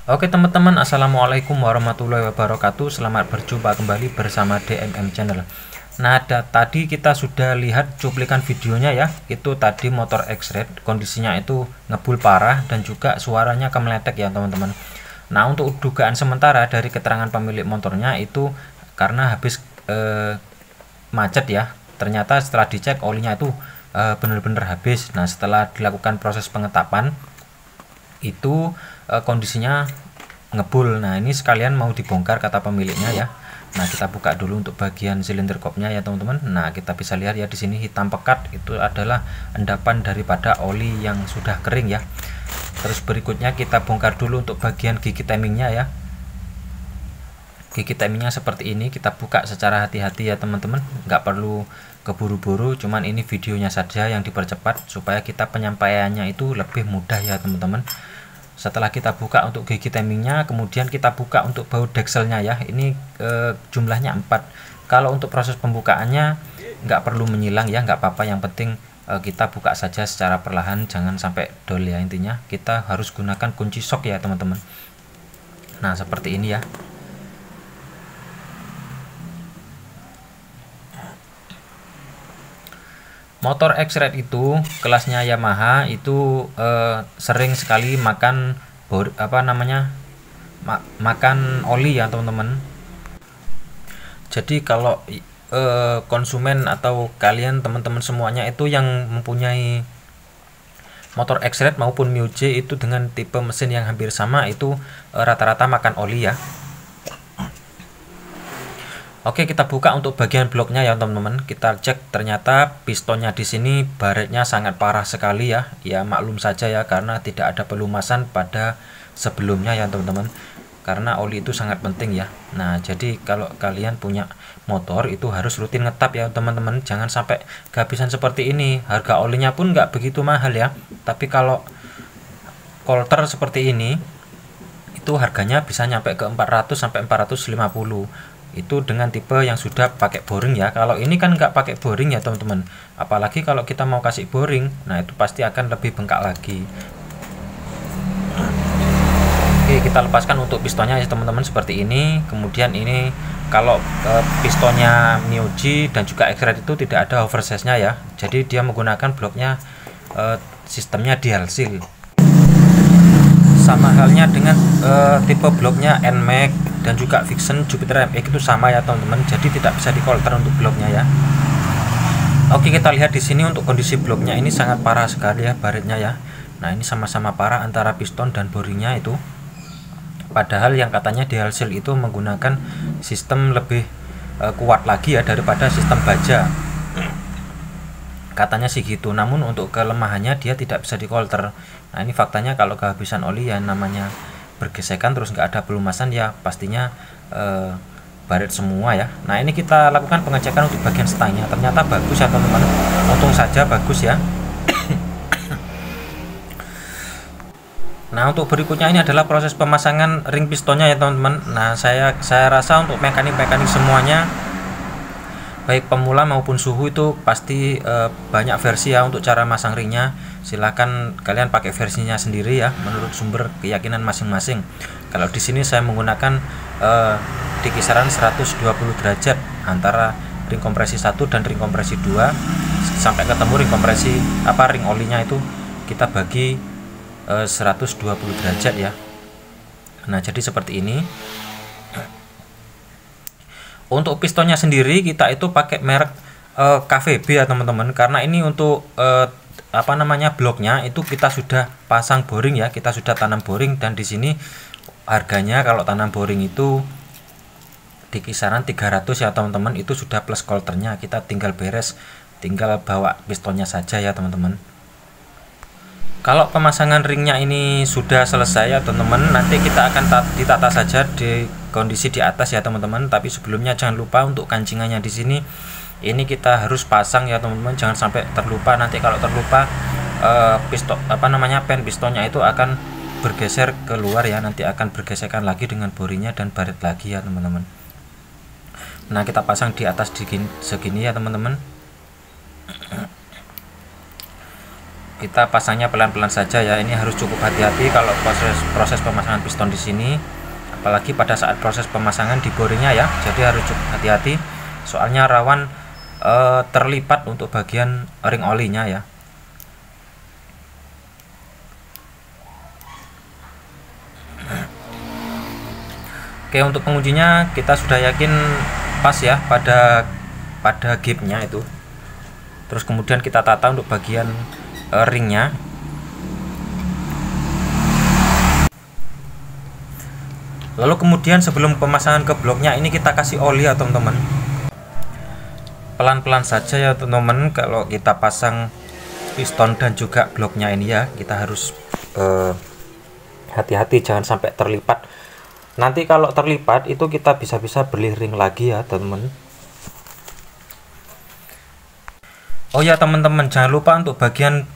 Oke teman-teman, assalamualaikum warahmatullahi wabarakatuh. Selamat berjumpa kembali bersama DMM Channel. Nah, tadi kita sudah lihat cuplikan videonya ya. Itu tadi motor X-Red kondisinya itu ngebul parah dan juga suaranya kemeletek ya teman-teman. Nah, untuk dugaan sementara dari keterangan pemilik motornya itu karena habis macet ya. Ternyata setelah dicek olinya itu benar-benar habis. Nah, setelah dilakukan proses pengetapan itu kondisinya ngebul. Nah, ini sekalian mau dibongkar kata pemiliknya ya. Nah, kita buka dulu untuk bagian silinder kopnya ya teman-teman. Nah, kita bisa lihat ya di sini hitam pekat itu adalah endapan daripada oli yang sudah kering ya. Terus berikutnya kita bongkar dulu untuk bagian gigi timingnya ya. Gigi timingnya seperti ini, kita buka secara hati-hati ya teman-teman, nggak perlu keburu-buru, cuman ini videonya saja yang dipercepat supaya kita penyampaiannya itu lebih mudah ya teman-teman. Setelah kita buka untuk gigi timingnya, kemudian kita buka untuk baut dekselnya ya. Ini jumlahnya 4. Kalau untuk proses pembukaannya nggak perlu menyilang ya, nggak apa-apa, yang penting kita buka saja secara perlahan, jangan sampai dol ya. Intinya kita harus gunakan kunci sok ya teman-teman. Nah, seperti ini ya. Motor X-Red itu kelasnya Yamaha itu sering sekali makan makan oli ya teman-teman. Jadi kalau konsumen atau kalian teman-teman semuanya itu yang mempunyai motor X-Red maupun Mio-J itu dengan tipe mesin yang hampir sama itu rata-rata makan oli ya. Oke, kita buka untuk bagian bloknya ya teman-teman. Kita cek, ternyata pistonnya di sini baretnya sangat parah sekali ya. Ya maklum saja ya, karena tidak ada pelumasan pada sebelumnya ya teman-teman. Karena oli itu sangat penting ya. Nah, jadi kalau kalian punya motor itu harus rutin ngetap ya teman-teman. Jangan sampai kehabisan seperti ini. Harga olinya pun nggak begitu mahal ya. Tapi kalau kolter seperti ini itu harganya bisa nyampe ke 400 sampai 450. Itu dengan tipe yang sudah pakai boring ya. Kalau ini kan nggak pakai boring ya teman-teman, apalagi kalau kita mau kasih boring, nah itu pasti akan lebih bengkak lagi. Oke, kita lepaskan untuk pistonnya ya teman-teman seperti ini. Kemudian ini kalau pistonnya Mio-J dan juga X-Red itu tidak ada oversize nya ya, jadi dia menggunakan bloknya sistemnya dual seal. Sama halnya dengan tipe bloknya NMAX dan juga Vixen, Jupiter MX itu sama ya teman-teman, jadi tidak bisa dikolter untuk bloknya ya. Oke, kita lihat di sini untuk kondisi bloknya ini sangat parah sekali ya baretnya ya. Nah, ini sama-sama parah antara piston dan boringnya itu. Padahal yang katanya dual seal itu menggunakan sistem lebih kuat lagi ya daripada sistem baja. Katanya sih gitu, namun untuk kelemahannya dia tidak bisa dikolter. Nah, ini faktanya kalau kehabisan oli ya namanya bergesekan terus nggak ada pelumasan ya pastinya baret semua ya. Nah, ini kita lakukan pengecekan untuk bagian stangnya, ternyata bagus ya teman-teman, untung saja bagus ya. Nah, untuk berikutnya ini adalah proses pemasangan ring pistonnya ya teman-teman. Nah, saya rasa untuk mekanik-mekanik semuanya baik pemula maupun suhu itu pasti banyak versi ya untuk cara masang ringnya. Silahkan kalian pakai versinya sendiri ya menurut sumber keyakinan masing-masing. Kalau di sini saya menggunakan di kisaran 120 derajat antara ring kompresi 1 dan ring kompresi 2 sampai ketemu ring kompresi ring olinya itu kita bagi 120 derajat ya. Nah, jadi seperti ini. Untuk pistonnya sendiri kita itu pakai merek KVB ya teman-teman, karena ini untuk bloknya itu kita sudah pasang boring ya, kita sudah tanam boring, dan di sini harganya kalau tanam boring itu di kisaran 300 ya teman-teman. Itu sudah plus kolternya, kita tinggal tinggal bawa pistonnya saja ya teman-teman. Kalau pemasangan ringnya ini sudah selesai ya teman-teman, nanti kita akan ditata saja di kondisi di atas ya teman-teman. Tapi sebelumnya jangan lupa untuk kancingannya di sini ini kita harus pasang ya teman-teman, jangan sampai terlupa. Nanti kalau terlupa pen pistonnya itu akan bergeser keluar ya, nanti akan bergesekan lagi dengan borinya dan baret lagi ya teman-teman. Nah, kita pasang di atas segini ya teman-teman. Kita pasangnya pelan-pelan saja ya. Ini harus cukup hati-hati kalau proses pemasangan piston di sini, apalagi pada saat proses pemasangan di boringnya ya. Jadi harus cukup hati-hati, soalnya rawan terlipat untuk bagian ring olinya ya. Oke, untuk pengujinya kita sudah yakin pas ya pada gapnya itu. Terus kemudian kita tata untuk bagian ringnya. Lalu kemudian sebelum pemasangan ke bloknya ini kita kasih oli ya teman-teman. Pelan-pelan saja ya teman-teman. Kalau kita pasang piston dan juga bloknya ini ya, kita harus hati-hati jangan sampai terlipat. Nanti kalau terlipat itu kita bisa beli ring lagi ya teman-teman. Oh ya teman-teman, jangan lupa untuk bagian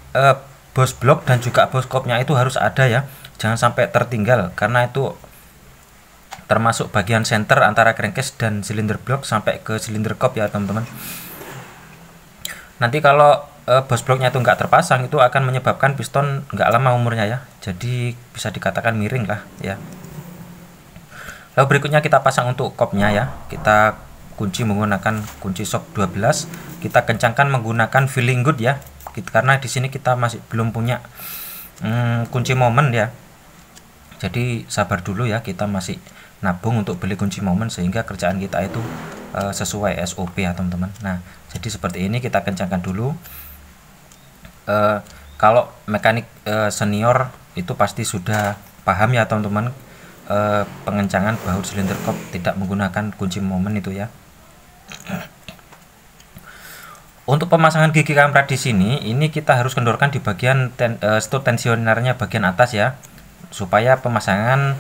bos blok dan juga bos kopnya itu harus ada ya, jangan sampai tertinggal, karena itu termasuk bagian center antara crankcase dan silinder blok sampai ke silinder kop ya teman-teman. Nanti kalau bos bloknya itu nggak terpasang, itu akan menyebabkan piston nggak lama umurnya ya, jadi bisa dikatakan miring lah ya. Lalu berikutnya kita pasang untuk kopnya ya, kita kunci menggunakan kunci shock 12, kita kencangkan menggunakan feeling good ya, karena di sini kita masih belum punya kunci momen ya. Jadi sabar dulu ya, kita masih nabung untuk beli kunci momen sehingga kerjaan kita itu sesuai SOP ya teman-teman. Nah, jadi seperti ini kita kencangkan dulu. Kalau mekanik senior itu pasti sudah paham ya teman-teman, pengencangan baut silinder kop tidak menggunakan kunci momen itu ya. Untuk pemasangan gigi kampret di sini, ini kita harus kendorkan di bagian stud tensionernya bagian atas ya, supaya pemasangan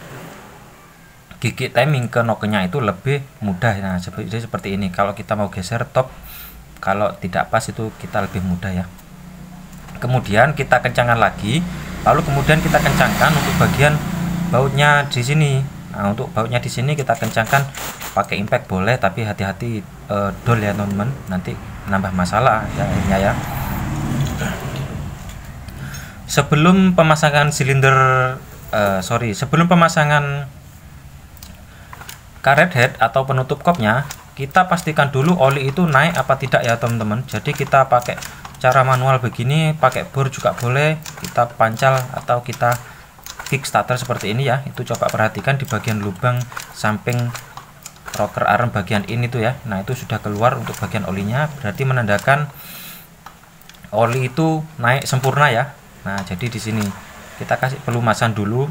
gigi timing ke nokenya itu lebih mudah. Nah, seperti ini. Kalau kita mau geser top, kalau tidak pas itu kita lebih mudah ya. Kemudian kita kencangkan lagi, lalu kemudian kita kencangkan untuk bagian bautnya di sini. Nah, untuk bautnya di sini kita kencangkan pakai impact boleh, tapi hati-hati dol ya teman-teman, nanti menambah masalah ya akhirnya ya. Sebelum pemasangan sebelum pemasangan karet head atau penutup kopnya, kita pastikan dulu oli itu naik apa tidak ya teman-teman. Jadi kita pakai cara manual begini, pakai bor juga boleh, kita pancal atau kita kickstarter seperti ini ya. Itu coba perhatikan di bagian lubang samping rocker arm bagian ini tuh ya. Nah, itu sudah keluar untuk bagian olinya, berarti menandakan oli itu naik sempurna ya. Nah, jadi di sini kita kasih pelumasan dulu.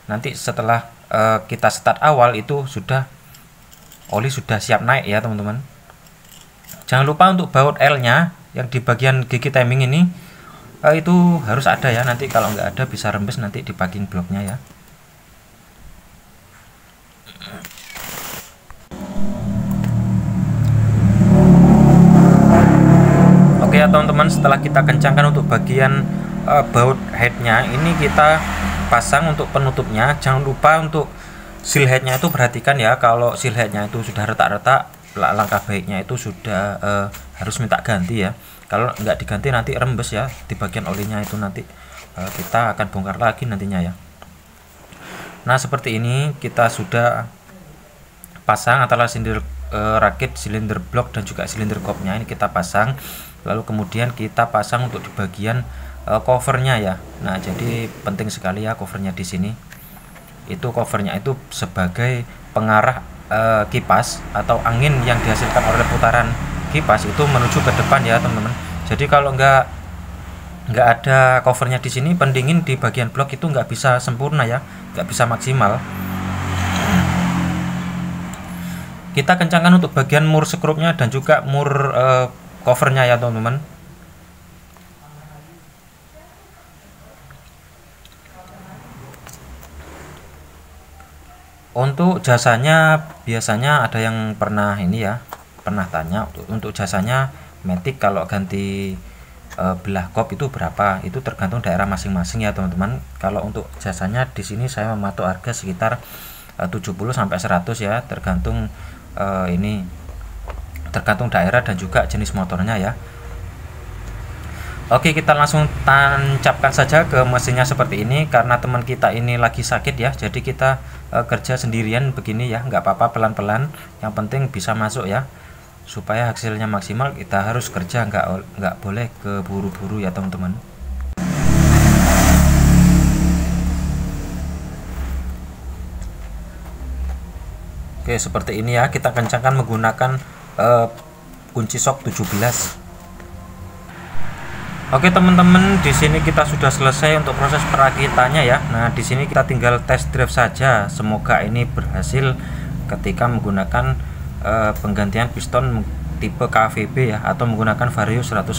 Nanti setelah kita start awal itu oli sudah siap naik ya teman-teman. Jangan lupa untuk baut L-nya yang di bagian gigi timing ini itu harus ada ya. Nanti kalau nggak ada bisa rembes nanti di backing bloknya ya. Oke ya teman-teman, setelah kita kencangkan untuk bagian baut headnya, ini kita pasang untuk penutupnya. Jangan lupa untuk seal headnya itu perhatikan ya, kalau seal headnya itu sudah retak-retak, langkah baiknya itu sudah harus minta ganti ya. Kalau nggak diganti nanti rembes ya di bagian olinya itu, nanti kita akan bongkar lagi nantinya ya. Nah, seperti ini kita sudah pasang antara silinder rakit, silinder blok dan juga silinder kopnya, ini kita pasang. Lalu kemudian kita pasang untuk di bagian covernya ya. Nah, jadi penting sekali ya covernya di sini. Itu covernya itu sebagai pengarah kipas atau angin yang dihasilkan oleh putaran kipas itu menuju ke depan ya teman-teman. Jadi kalau nggak ada covernya di sini, pendingin di bagian blok itu nggak bisa sempurna ya, nggak bisa maksimal. Kita kencangkan untuk bagian mur skrupnya dan juga mur covernya ya teman-teman. Untuk jasanya biasanya ada yang pernah tanya untuk jasanya Matic kalau ganti belah kop itu berapa, itu tergantung daerah masing-masing ya teman-teman. Kalau untuk jasanya di sini saya mematok harga sekitar 70 sampai 100 ya, tergantung tergantung daerah dan juga jenis motornya ya. Oke, kita langsung tancapkan saja ke mesinnya seperti ini karena teman kita ini lagi sakit ya. Jadi kita kerja sendirian begini ya, nggak apa-apa, pelan-pelan. Yang penting bisa masuk ya. Supaya hasilnya maksimal kita harus kerja, nggak boleh keburu-buru ya teman-teman. Oke, seperti ini ya, kita kencangkan menggunakan kunci shock 17. Oke teman-teman, di sini kita sudah selesai untuk proses perakitannya ya. Nah, di sini kita tinggal test drive saja. Semoga ini berhasil ketika menggunakan penggantian piston tipe KVB ya, atau menggunakan Vario 110.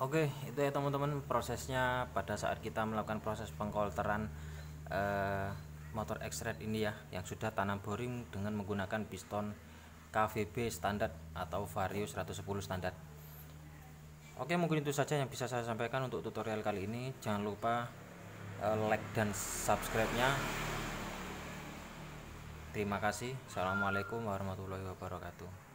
Oke, itu ya teman-teman prosesnya pada saat kita melakukan proses pengkolteran motor X-Red ini ya, yang sudah tanam boring dengan menggunakan piston KVB standar atau Vario 110 standar. Oke, mungkin itu saja yang bisa saya sampaikan untuk tutorial kali ini. Jangan lupa like dan subscribe-nya. Terima kasih. Assalamualaikum warahmatullahi wabarakatuh.